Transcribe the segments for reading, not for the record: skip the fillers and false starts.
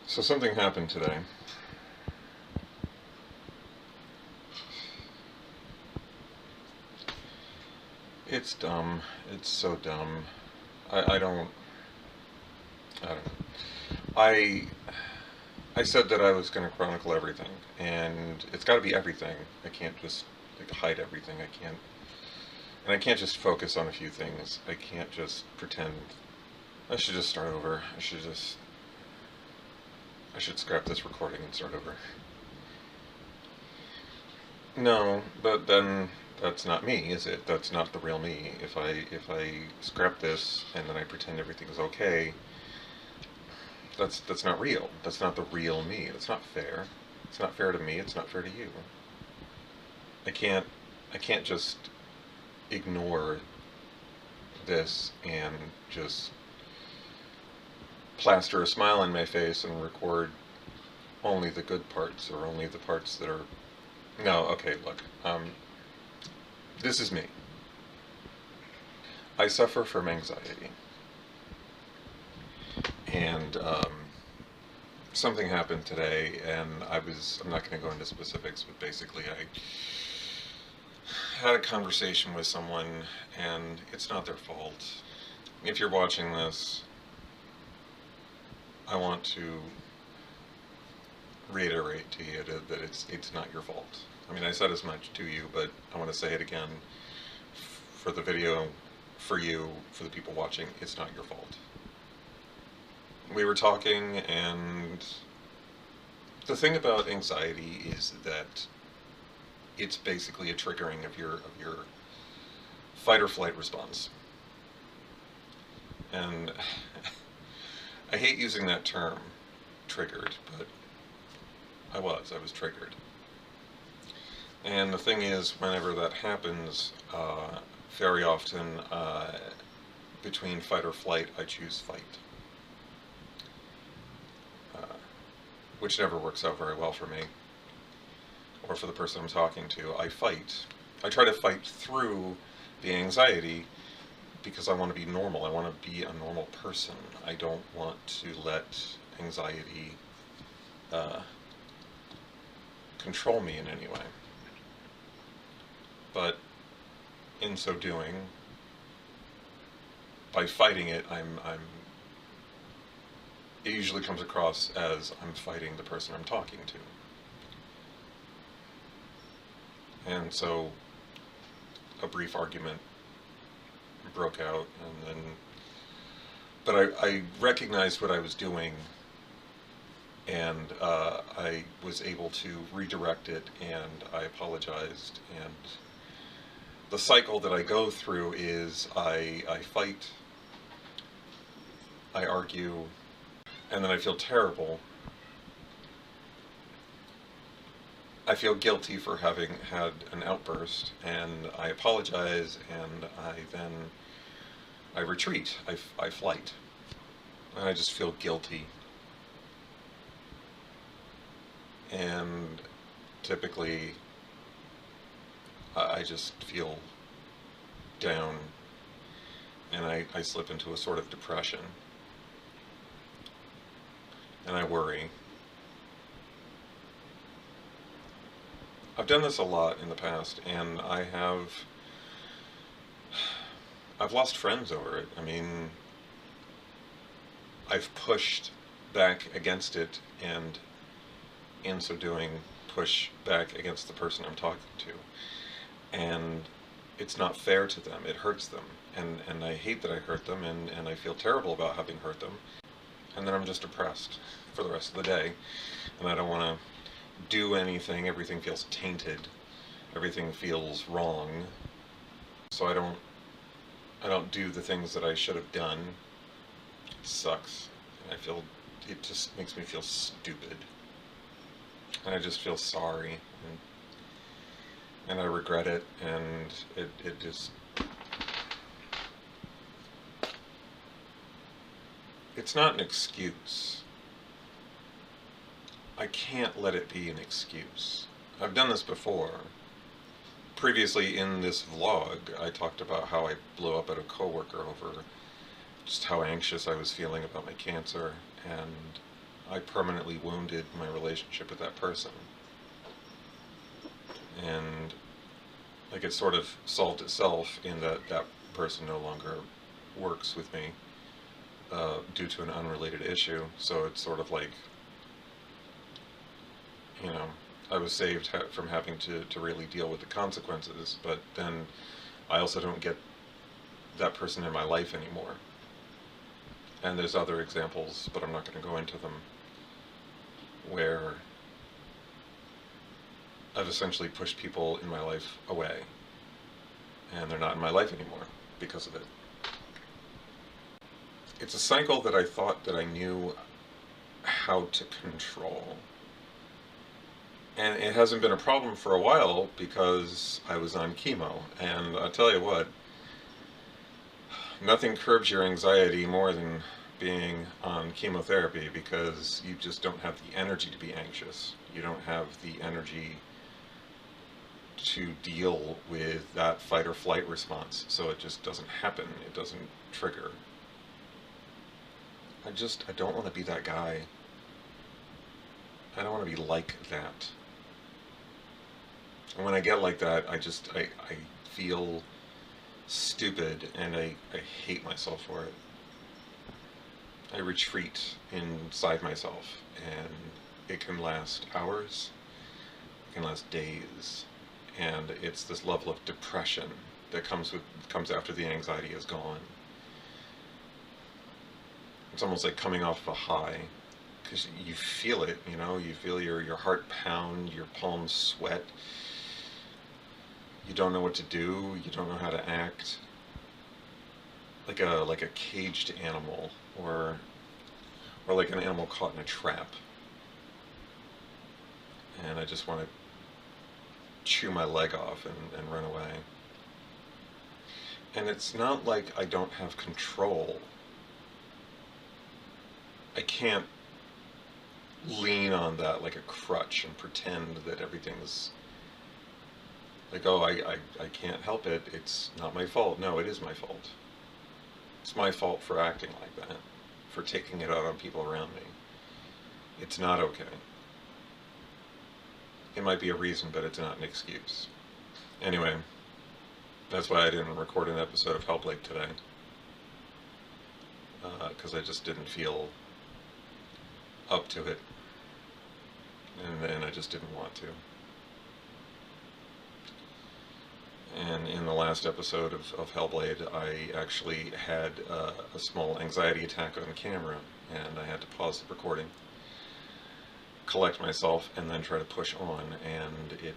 So something happened today. It's dumb. It's so dumb. I don't. I don't know. I I said that I was going to chronicle everything, and it's got to be everything. I can't just like hide everything. I can't just focus on a few things. I can't just pretend. I should just start over. I should scrap this recording and start over. No, but then that's not me, is it? That's not the real me. If I scrap this and then I pretend everything's okay, that's not real. That's not the real me. That's not fair. It's not fair to me. It's not fair to you. I can't I can't just ignore this and just plaster a smile on my face and record only the good parts or only the parts that are no, okay, look. This is me. I suffer from anxiety. And something happened today, and I'm not going to go into specifics, but basically I had a conversation with someone, and it's not their fault. If you're watching this, I want to reiterate to you that it's not your fault. I mean, I said as much to you, but I want to say it again for the video, for you, for the people watching. It's not your fault. We were talking, and the thing about anxiety is that it's basically a triggering of your fight or flight response. And I hate using that term, triggered, but I was triggered. And the thing is, whenever that happens, very often between fight or flight, I choose fight. Which never works out very well for me, or for the person I'm talking to. I fight. I try to fight through the anxiety because I want to be normal. I want to be a normal person. I don't want to let anxiety control me in any way. But in so doing, by fighting it, it usually comes across as I'm fighting the person I'm talking to. And so a brief argument broke out, and then, but I recognized what I was doing, and I was able to redirect it, and I apologized. And the cycle that I go through is I fight, I argue, and then I feel terrible. I feel guilty for having had an outburst, and I apologize, and I retreat, I flight, and I just feel guilty. And typically I just feel down, and I slip into a sort of depression, and I worry. I've done this a lot in the past, and I've lost friends over it. I mean, I've pushed back against it, and in so doing, push back against the person I'm talking to. And it's not fair to them. It hurts them. And I hate that I hurt them, and I feel terrible about having hurt them. And then I'm just depressed for the rest of the day. And I don't want to do anything. Everything feels tainted. Everything feels wrong. So I don't do the things that I should have done. It sucks. And it just makes me feel stupid. And I just feel sorry. And I regret it, and it just... It's not an excuse. I can't let it be an excuse. I've done this before. Previously in this vlog, I talked about how I blew up at a coworker over just how anxious I was feeling about my cancer, and I permanently wounded my relationship with that person. And like it sort of solved itself in that that person no longer works with me due to an unrelated issue. So it's sort of like, you know, I was saved from having to really deal with the consequences, but then I also don't get that person in my life anymore. And there's other examples, but I'm not going to go into them, where I've essentially pushed people in my life away, and they're not in my life anymore because of it. It's a cycle that I thought that I knew how to control. And it hasn't been a problem for a while because I was on chemo. And I'll tell you what, nothing curbs your anxiety more than being on chemotherapy, because you just don't have the energy to be anxious. You don't have the energy to deal with that fight or flight response. So it just doesn't happen. It doesn't trigger. I don't want to be that guy. I don't want to be like that. And when I get like that, I feel stupid, and I hate myself for it. I retreat inside myself, and it can last hours, it can last days, and it's this level of depression that comes after the anxiety is gone. It's almost like coming off of a high, because you feel it, you know, you feel your heart pound, your palms sweat. You don't know what to do, you don't know how to act. Like a caged animal, or like an animal caught in a trap. And I just want to chew my leg off and run away. And it's not like I don't have control. I can't lean on that like a crutch and pretend that everything's like, oh, I can't help it, it's not my fault. No, it is my fault. It's my fault for acting like that, for taking it out on people around me. It's not okay. It might be a reason, but it's not an excuse. Anyway, that's why I didn't record an episode of Hellblade today. Because I just didn't feel up to it. And I just didn't want to. And in the last episode of Hellblade, I actually had a small anxiety attack on camera, and I had to pause the recording, collect myself, and then try to push on, and it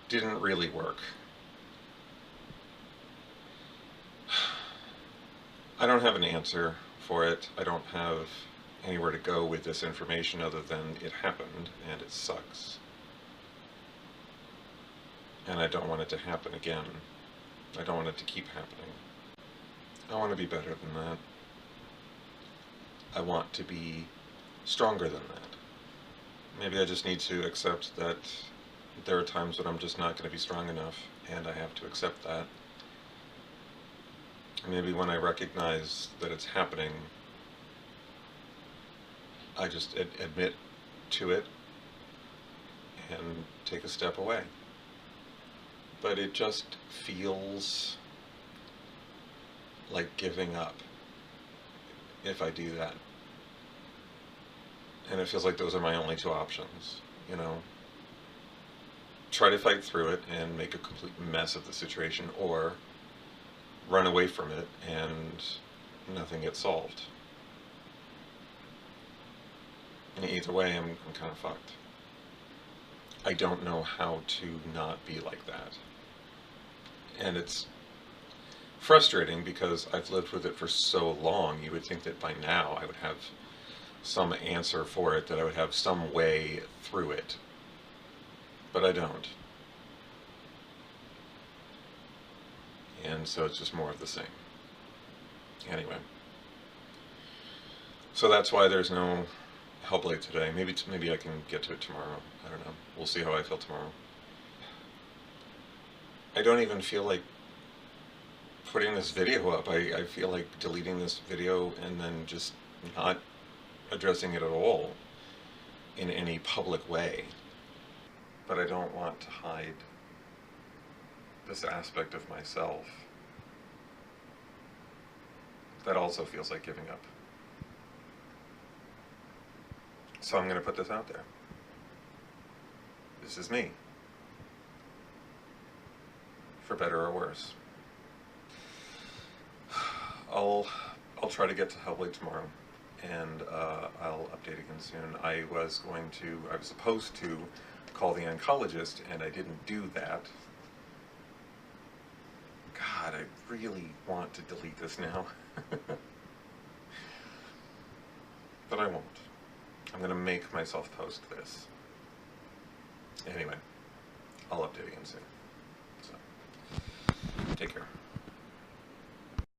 didn't really work. I don't have an answer for it. I don't have anywhere to go with this information other than it happened, and it sucks. And I don't want it to happen again. I don't want it to keep happening. I want to be better than that. I want to be stronger than that. Maybe I just need to accept that there are times when I'm just not going to be strong enough, and I have to accept that. And maybe when I recognize that it's happening, I just admit to it and take a step away. But it just feels like giving up if I do that. And it feels like those are my only two options, you know. Try to fight through it and make a complete mess of the situation, or run away from it and nothing gets solved. And either way, I'm kind of fucked. I don't know how to not be like that. And it's frustrating because I've lived with it for so long. You would think that by now I would have some answer for it, that I would have some way through it. But I don't. And so it's just more of the same. Anyway. So that's why there's no Hellblade today. Maybe I can get to it tomorrow. I don't know. We'll see how I feel tomorrow. I don't even feel like putting this video up. I feel like deleting this video and then just not addressing it at all in any public way. But I don't want to hide this aspect of myself that also feels like giving up. So I'm going to put this out there. This is me. For better or worse. I'll try to get to Hellblade tomorrow, and I'll update again soon. I was supposed to call the oncologist, and I didn't do that. God, I really want to delete this now. But I won't. I'm going to make myself post this. Anyway, I'll update again soon. So, take care.